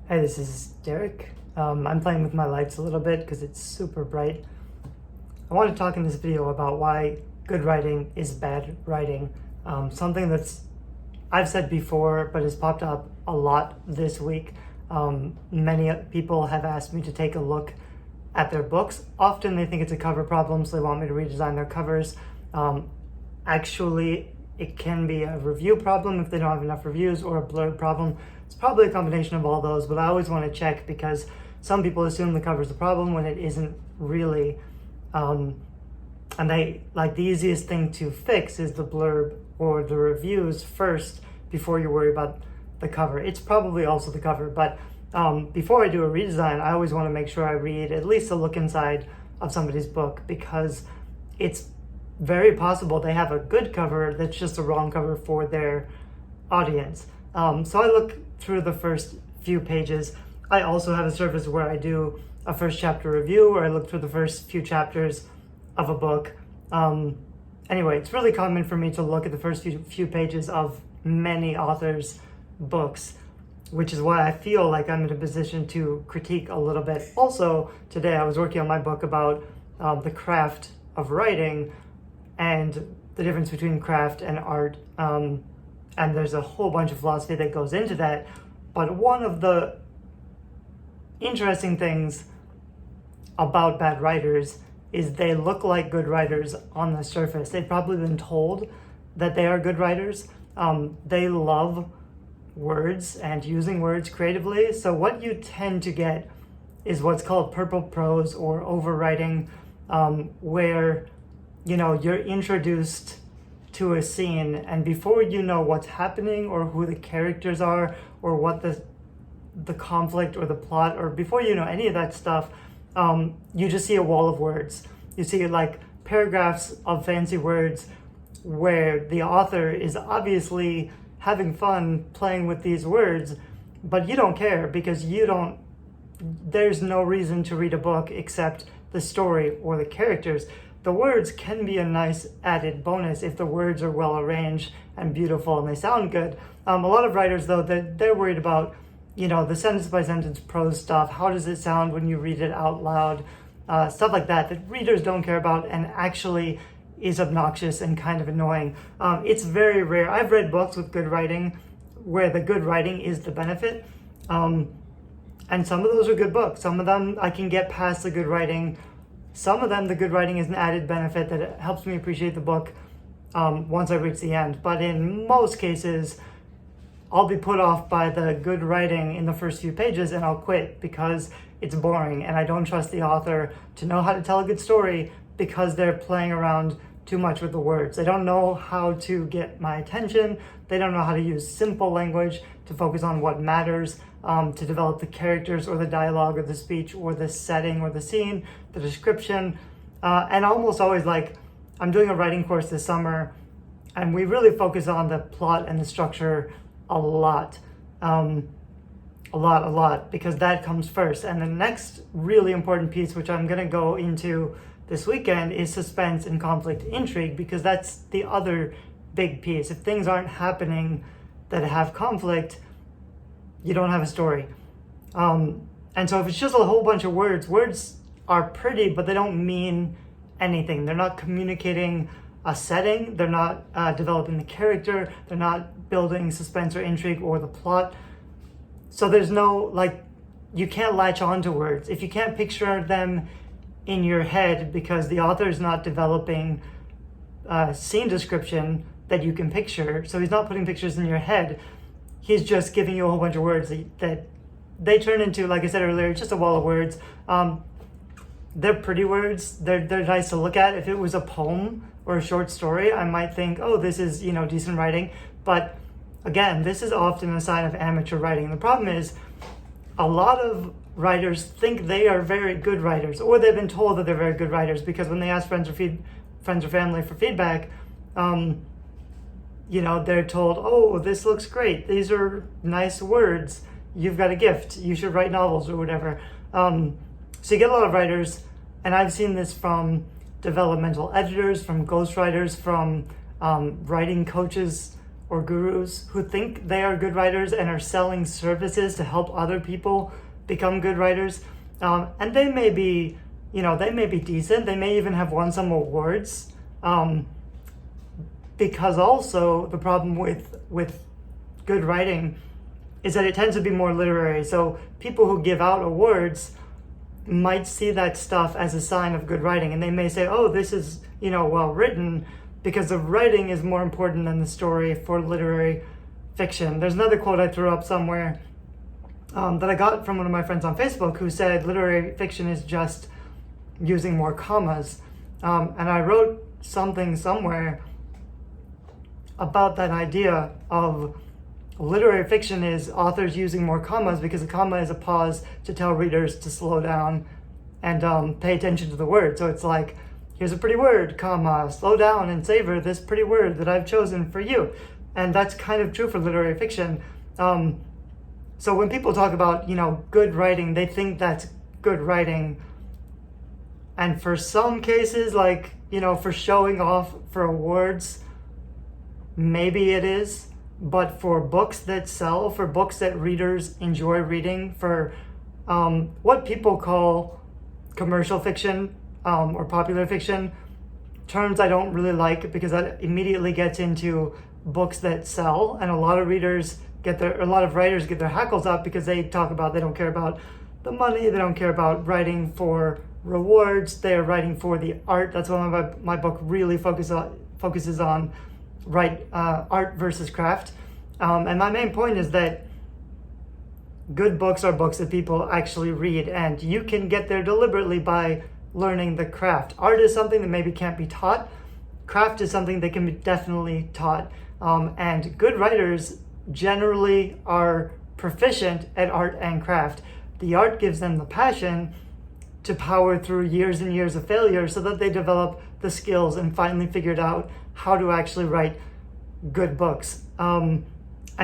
Hey, this is Derek. I'm playing with my lights a little bit because it's super bright. I want to talk in this video about why good writing is bad writing. Something that's I've said before, but has popped up a lot this week. Many people have asked me to take a look at their books. Often they think it's a cover problem, so they want me to redesign their covers. Actually, it can be a review problem if they don't have enough reviews, or a blurb problem. It's probably a combination of all those, but I always want to check because some people assume the cover's the problem when it isn't really. And they the easiest thing to fix is the blurb or the reviews first before you worry about the cover. It's probably also the cover, but before I do a redesign, I always want to make sure I read at least a look inside of somebody's book, because it's very possible they have a good cover that's just a wrong cover for their audience. So I look through the first few pages. I also have a service where I do a first chapter review, where I look through the first few chapters of a book. Anyway, it's really common for me to look at the first few pages of many authors' books, which is why I feel like I'm in a position to critique a little bit. Also, today I was working on my book about the craft of writing and the difference between craft and art. And there's a whole bunch of philosophy that goes into that. But one of the interesting things about bad writers is they look like good writers on the surface. They've probably been told that they are good writers. They love words and using words creatively. So what you tend to get is what's called purple prose or overwriting, where you're introduced to a scene, and before you know what's happening or who the characters are or what the conflict or the plot, or before you know any of that stuff, you just see a wall of words. You see paragraphs of fancy words where the author is obviously having fun playing with these words, but you don't care because there's no reason to read a book except the story or the characters. The words can be a nice added bonus if the words are well arranged and beautiful and they sound good. A lot of writers, though, they're worried about, the sentence by sentence prose stuff. How does it sound when you read it out loud? Stuff like that readers don't care about and actually is obnoxious and kind of annoying. It's very rare. I've read books with good writing where the good writing is the benefit. And some of those are good books. Some of them I can get past the good writing. Some of them, the good writing is an added benefit that it helps me appreciate the book once I reach the end. But in most cases, I'll be put off by the good writing in the first few pages and I'll quit because it's boring and I don't trust the author to know how to tell a good story because they're playing around too much with the words. They don't know how to get my attention. They don't know how to use simple language to focus on what matters, to develop the characters or the dialogue or the speech or the setting or the scene, the description. And almost always I'm doing a writing course this summer and we really focus on the plot and the structure a lot, because that comes first. And the next really important piece, which I'm gonna go into this weekend, is suspense and conflict intrigue, because that's the other big piece. If things aren't happening that have conflict, you don't have a story. And so if it's just a whole bunch of words are pretty, but they don't mean anything. They're not communicating a setting. They're not developing the character. They're not building suspense or intrigue or the plot. So there's no, you can't latch on to words. If you can't picture them in your head because the author is not developing scene description that you can picture, so he's not putting pictures in your head, he's just giving you a whole bunch of words that they turn into, like I said earlier, just a wall of words. They're pretty words. They're nice to look at. If it was a poem or a short story, I might think, oh, this is, decent writing. But again, this is often a sign of amateur writing. The problem is a lot of writers think they are very good writers, or they've been told that they're very good writers, because when they ask friends or family for feedback, they're told, oh, this looks great. These are nice words. You've got a gift. You should write novels or whatever. So you get a lot of writers, and I've seen this from developmental editors, from ghostwriters, from writing coaches or gurus who think they are good writers and are selling services to help other people become good writers. And they may be, they may be decent. They may even have won some awards. Because also the problem with good writing is that it tends to be more literary. So people who give out awards might see that stuff as a sign of good writing, and they may say, oh, this is, well written, because the writing is more important than the story for literary fiction. There's another quote I threw up somewhere that I got from one of my friends on Facebook who said literary fiction is just using more commas. And I wrote something somewhere about that idea of literary fiction is authors using more commas, because a comma is a pause to tell readers to slow down and pay attention to the word. So it's like, here's a pretty word, comma, slow down and savor this pretty word that I've chosen for you. And that's kind of true for literary fiction. So when people talk about, good writing, they think that's good writing. And for some cases, like, for showing off for awards, maybe it is. But for books that sell, for books that readers enjoy reading, for what people call commercial fiction or popular fiction, terms I don't really like, because that immediately gets into books that sell, and a lot of writers get their hackles up because they don't care about the money, they don't care about writing for rewards, they are writing for the art. That's why my book really focuses on art versus craft. And my main point is that good books are books that people actually read, and you can get there deliberately by learning the craft. Art is something that maybe can't be taught. Craft is something that can be definitely taught. And good writers generally are proficient at art and craft. The art gives them the passion to power through years and years of failure so that they develop the skills and finally figured out how to actually write good books. And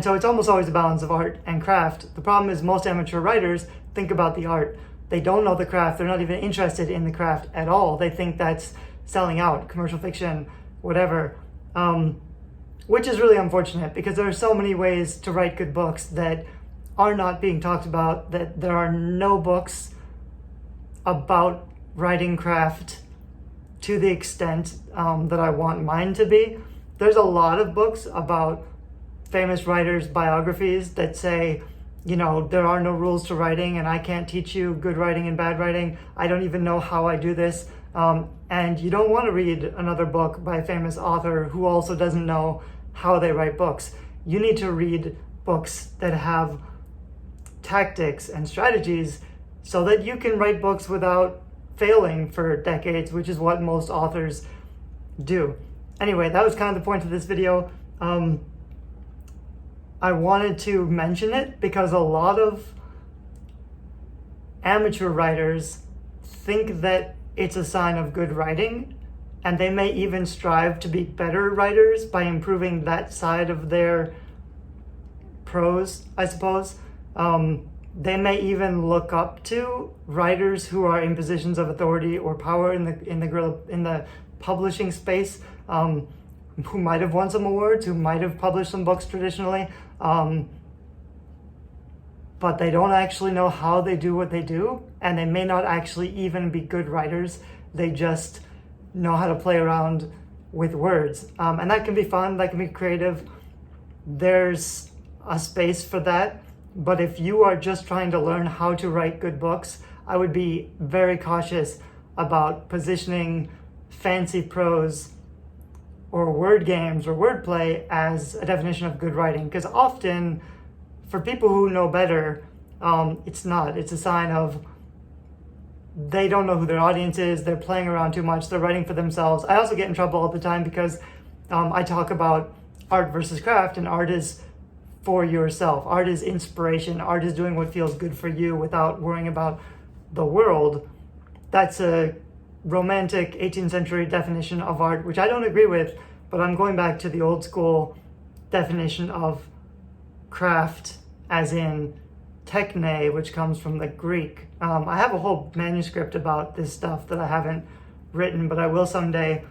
so it's almost always a balance of art and craft. The problem is most amateur writers think about the art. They don't know the craft. They're not even interested in the craft at all. They think that's selling out, commercial fiction, whatever, which is really unfortunate, because there are so many ways to write good books that are not being talked about, that there are no books about writing craft to the extent that I want mine to be. There's a lot of books about famous writers' biographies that say, there are no rules to writing, and I can't teach you good writing and bad writing. I don't even know how I do this. And you don't want to read another book by a famous author who also doesn't know how they write books. You need to read books that have tactics and strategies so that you can write books without failing for decades, which is what most authors do. Anyway, that was kind of the point of this video. I wanted to mention it because a lot of amateur writers think that it's a sign of good writing, and they may even strive to be better writers by improving that side of their prose, I suppose. They may even look up to writers who are in positions of authority or power in the publishing space, who might have won some awards, who might have published some books traditionally, but they don't actually know how they do what they do, and they may not actually even be good writers. They just know how to play around with words, and that can be fun, that can be creative. There's a space for that. But if you are just trying to learn how to write good books, I would be very cautious about positioning fancy prose or word games or wordplay as a definition of good writing. Because often, for people who know better, it's not. It's a sign of they don't know who their audience is, they're playing around too much, they're writing for themselves. I also get in trouble all the time because I talk about art versus craft, and art is for yourself. Art is inspiration. Art is doing what feels good for you without worrying about the world. That's a romantic 18th century definition of art, which I don't agree with, but I'm going back to the old school definition of craft, as in techne, which comes from the Greek. I have a whole manuscript about this stuff that I haven't written, but I will someday,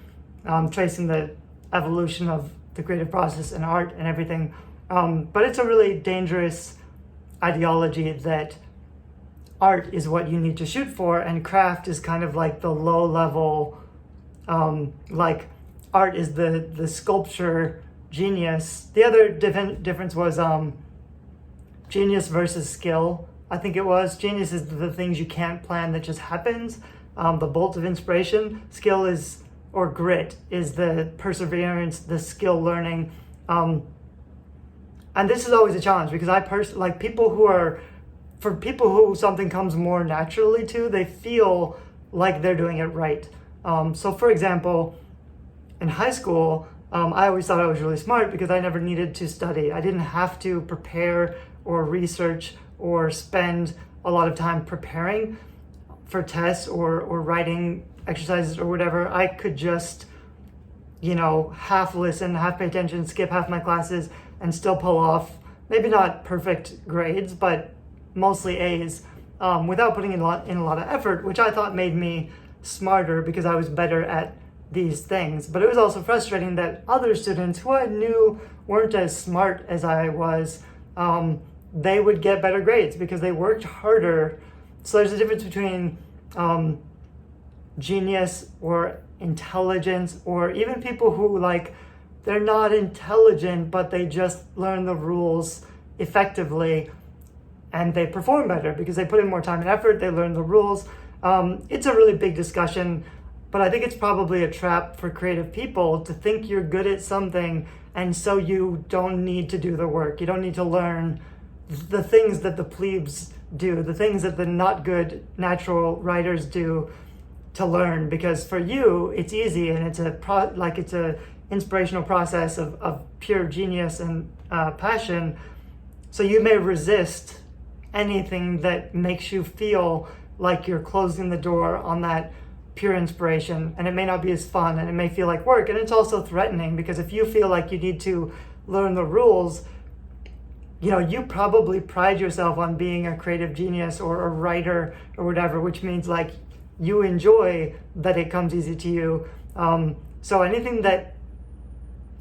tracing the evolution of the creative process and art and everything. But it's a really dangerous ideology that art is what you need to shoot for, and craft is kind of like the low level, like art is the sculpture genius. The other difference was genius versus skill. I think it was. Genius is the things you can't plan that just happens. The bolt of inspiration. Skill is, or grit, is the perseverance, the skill learning. And this is always a challenge because like for people who something comes more naturally to, they feel like they're doing it right. So for example, in high school, I always thought I was really smart because I never needed to study. I didn't have to prepare or research or spend a lot of time preparing for tests or writing exercises or whatever. I could just, half listen, half pay attention, skip half my classes, and still pull off, maybe not perfect grades, but mostly A's, without putting in a lot of effort, which I thought made me smarter because I was better at these things. But it was also frustrating that other students who I knew weren't as smart as I was, they would get better grades because they worked harder. So there's a difference between genius or intelligence, or even people who they're not intelligent, but they just learn the rules effectively and they perform better because they put in more time and effort, they learn the rules. It's a really big discussion, but I think it's probably a trap for creative people to think you're good at something and so you don't need to do the work. You don't need to learn the things that the plebes do, the things that the not good natural writers do to learn, because for you it's easy and it's a inspirational process of pure genius and passion. So you may resist anything that makes you feel like you're closing the door on that pure inspiration, and it may not be as fun and it may feel like work, and it's also threatening because if you feel like you need to learn the rules, you probably pride yourself on being a creative genius or a writer or whatever, which means you enjoy that it comes easy to you. So anything that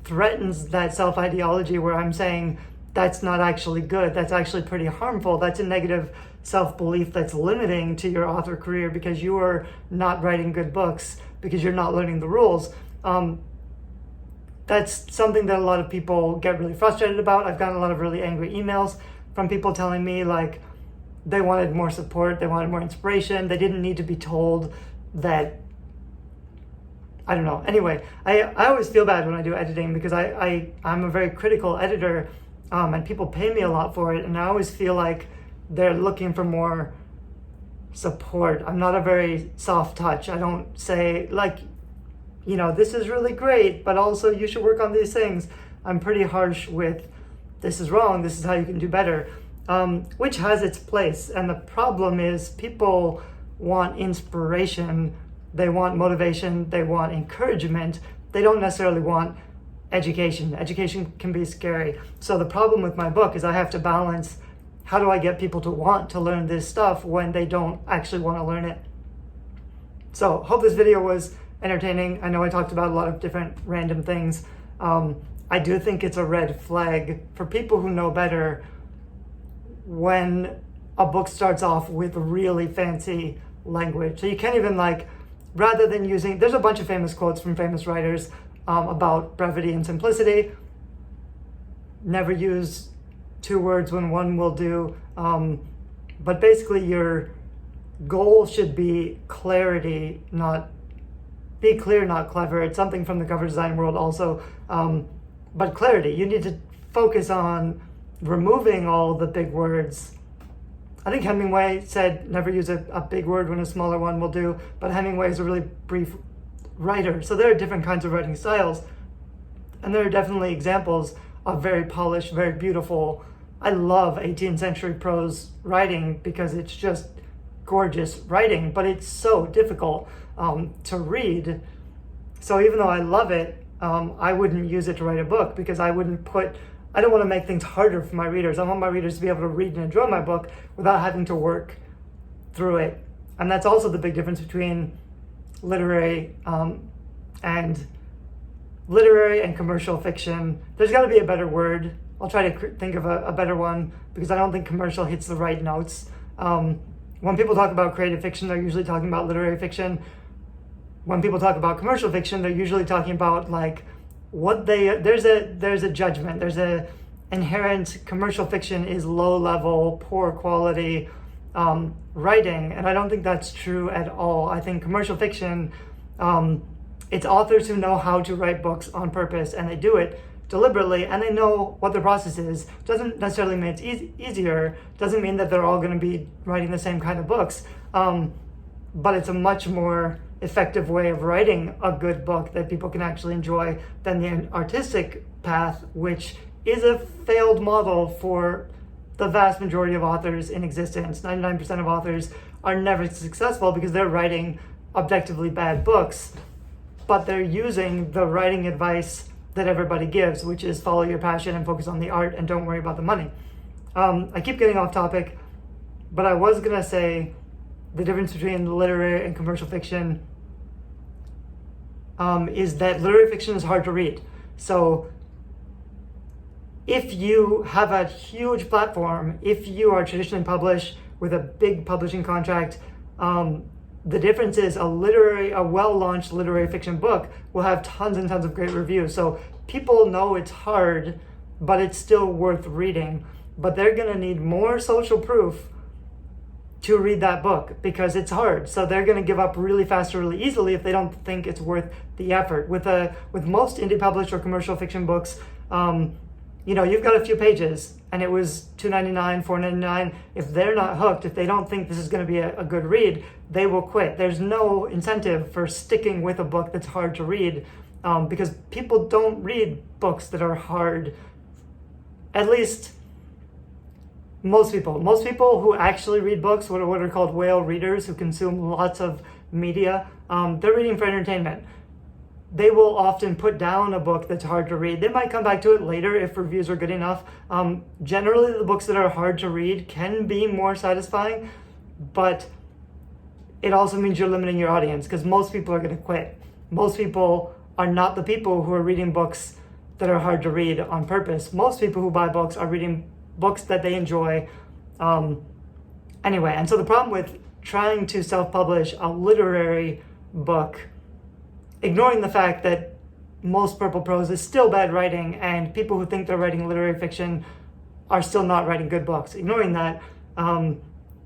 threatens that self-ideology where I'm saying that's not actually good, that's actually pretty harmful, that's a negative self-belief that's limiting to your author career because you are not writing good books because you're not learning the rules. That's something that a lot of people get really frustrated about. I've gotten a lot of really angry emails from people telling me they wanted more support, they wanted more inspiration, they didn't need to be told that, I don't know. Anyway, I always feel bad when I do editing because I'm a very critical editor, and people pay me a lot for it, and I always feel like they're looking for more support. I'm not a very soft touch. I don't say this is really great, but also you should work on these things. I'm pretty harsh with this is wrong, this is how you can do better, which has its place. And the problem is people want inspiration, they want motivation, they want encouragement. They don't necessarily want education. Education can be scary. So the problem with my book is I have to balance, how do I get people to want to learn this stuff when they don't actually want to learn it? So hope this video was entertaining. I know I talked about a lot of different random things. I do think it's a red flag for people who know better when a book starts off with really fancy language. So you can't even rather than using, there's a bunch of famous quotes from famous writers about brevity and simplicity. Never use two words when one will do. But basically your goal should be clarity, not be clear, not clever. It's something from the cover design world also. But clarity, you need to focus on removing all the big words. I think Hemingway said never use a big word when a smaller one will do, but Hemingway is a really brief writer. So there are different kinds of writing styles, and there are definitely examples of very polished, very beautiful. I love 18th century prose writing because it's just gorgeous writing, but it's so difficult to read. So even though I love it, I wouldn't use it to write a book because I don't want to make things harder for my readers. I want my readers to be able to read and enjoy my book without having to work through it. And that's also the big difference between literary and literary and commercial fiction. There's got to be a better word. I'll try to think of a better one, because I don't think commercial hits the right notes. When people talk about creative fiction, they're usually talking about literary fiction. When people talk about commercial fiction, they're usually talking about like there's a judgment. There's a inherent commercial fiction is low level, poor quality writing, and I don't think that's true at all. I think commercial fiction, it's authors who know how to write books on purpose, and they do it deliberately, and they know what the process is. Doesn't necessarily mean it's easier, doesn't mean that they're all going to be writing the same kind of books, but it's a much more effective way of writing a good book that people can actually enjoy than the artistic path, which is a failed model for the vast majority of authors in existence. 99% of authors are never successful because they're writing objectively bad books, but they're using the writing advice that everybody gives, which is follow your passion and focus on the art and don't worry about the money. I keep getting off topic, but I was gonna say the difference between literary and commercial fiction is that literary fiction is hard to read. So if you have a huge platform, if you are traditionally published with a big publishing contract, the difference is a well-launched literary fiction book will have tons and tons of great reviews. So people know it's hard, but it's still worth reading. But they're gonna need more social proof to read that book because it's hard. So they're gonna give up really fast or really easily if they don't think it's worth the effort. With most indie published or commercial fiction books, you've got a few pages and it was $2.99, $4.99. If they're not hooked, if they don't think this is going to be a good read, they will quit. There's no incentive for sticking with a book that's hard to read because people don't read books that are hard. At least most people who actually read books, what are called whale readers, who consume lots of media, they're reading for entertainment. They will often put down a book that's hard to read. They might come back to it later if reviews are good enough. Generally, the books that are hard to read can be more satisfying, but it also means you're limiting your audience because most people are going to quit. Most people are not the people who are reading books that are hard to read on purpose. Most people who buy books are reading books that they enjoy. Anyway, and so the problem with trying to self-publish a literary book, ignoring the fact that most purple prose is still bad writing and people who think they're writing literary fiction are still not writing good books. Ignoring that,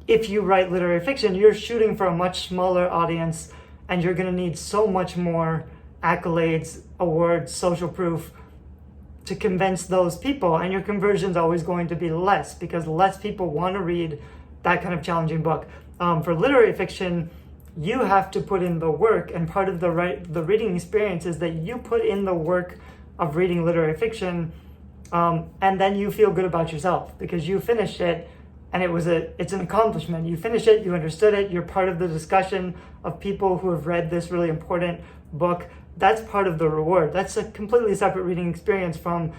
if you write literary fiction, you're shooting for a much smaller audience and you're going to need so much more accolades, awards, social proof to convince those people, and your conversion's always going to be less because less people want to read that kind of challenging book. For literary fiction, you have to put in the work, and part of the reading experience is that you put in the work of reading literary fiction, and then you feel good about yourself because you finished it, and it's an accomplishment. You finish it, you understood it, you're part of the discussion of people who have read this really important book. That's part of the reward. That's a completely separate reading experience from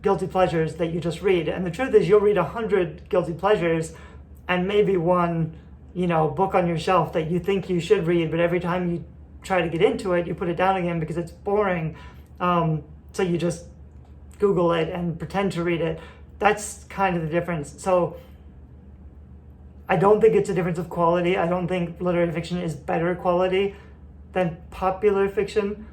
guilty pleasures that you just read. And the truth is, you'll read 100 guilty pleasures, and maybe one book on your shelf that you think you should read, but every time you try to get into it, you put it down again because it's boring. So you just Google it and pretend to read it. That's kind of the difference. So I don't think it's a difference of quality. I don't think literary fiction is better quality than popular fiction.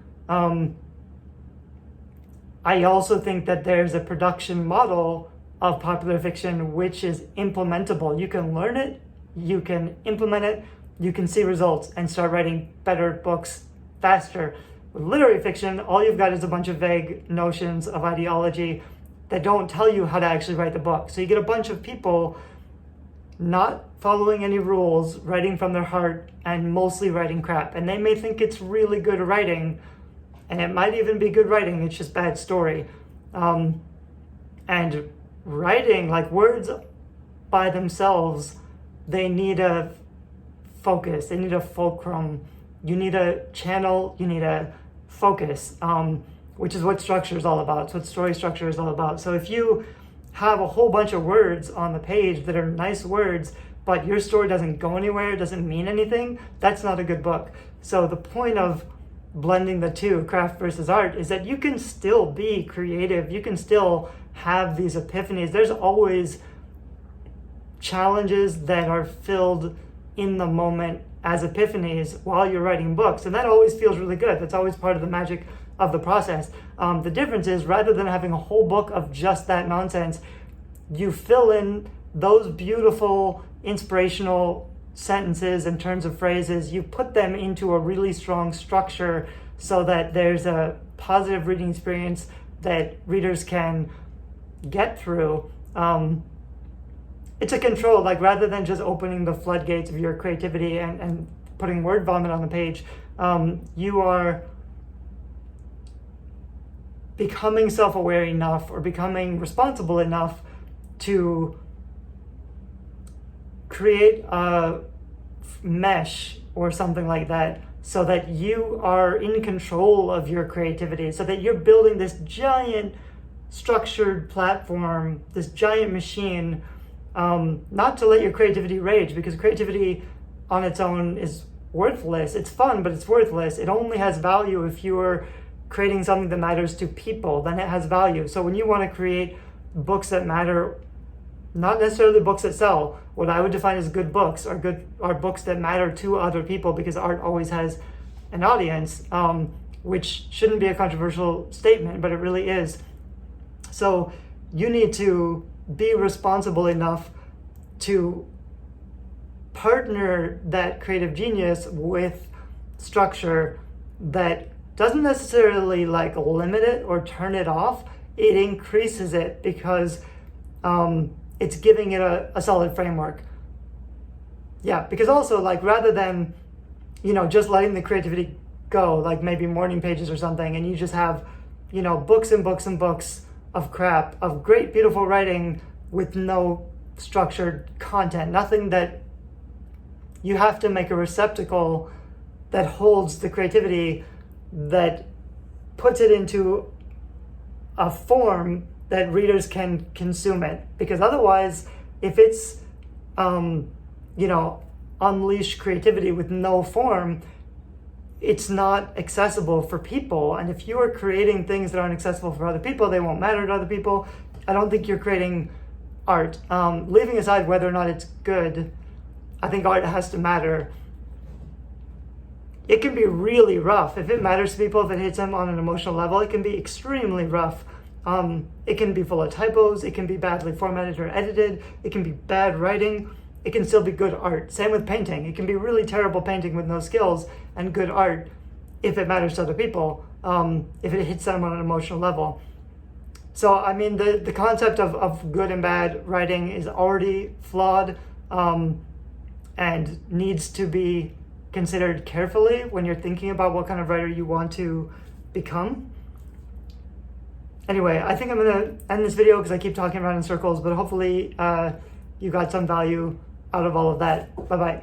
I also think that there's a production model of popular fiction which is implementable. You can learn it, you can implement it, you can see results and start writing better books faster. With literary fiction, all you've got is a bunch of vague notions of ideology that don't tell you how to actually write the book. So you get a bunch of people not following any rules, writing from their heart, and mostly writing crap. And they may think it's really good writing, and it might even be good writing, it's just bad story. And writing, like words by themselves, they need a focus, they need a fulcrum, you need a channel, you need a focus, which is what structure is all about. It's what story structure is all about. So if you have a whole bunch of words on the page that are nice words, but your story doesn't go anywhere, doesn't mean anything, that's not a good book. So the point of blending the two, craft versus art, is that you can still be creative. You can still have these epiphanies. There's always challenges that are filled in the moment as epiphanies while you're writing books. And that always feels really good. That's always part of the magic of the process. The difference is, rather than having a whole book of just that nonsense, you fill in those beautiful, inspirational sentences and turns of phrases. You put them into a really strong structure so that there's a positive reading experience that readers can get through. It's a control, like rather than just opening the floodgates of your creativity and putting word vomit on the page, you are becoming self-aware enough or becoming responsible enough to create a mesh or something like that, so that you are in control of your creativity, so that you're building this giant structured platform, this giant machine, not to let your creativity rage, because creativity on its own is worthless. It's fun, but it's worthless. It only has value if you're creating something that matters to people, then it has value. So when you want to create books that matter, not necessarily books that sell, what I would define as good books are books that matter to other people, because art always has an audience, which shouldn't be a controversial statement, but it really is. So you need to be responsible enough to partner that creative genius with structure that doesn't necessarily like limit it or turn it off. It increases it, because it's giving it a solid framework. Yeah, because also, like, rather than, just letting the creativity go, like maybe morning pages or something, and you just have, books and books and books of crap, of great, beautiful writing with no structured content, nothing that you have to make a receptacle that holds the creativity, that puts it into a form that readers can consume it. Because otherwise, if it's, unleash creativity with no form, it's not accessible for people. And if you are creating things that aren't accessible for other people, they won't matter to other people. I don't think you're creating art. Leaving aside whether or not it's good, I think art has to matter. It can be really rough. If it matters to people, if it hits them on an emotional level, it can be extremely rough. It can be full of typos. It can be badly formatted or edited. It can be bad writing. It can still be good art. Same with painting. It can be really terrible painting with no skills and good art if it matters to other people, if it hits them on an emotional level. So, I mean, the concept of good and bad writing is already flawed, and needs to be considered carefully when you're thinking about what kind of writer you want to become. Anyway, I think I'm going to end this video because I keep talking around in circles, but hopefully you got some value out of all of that. Bye-bye.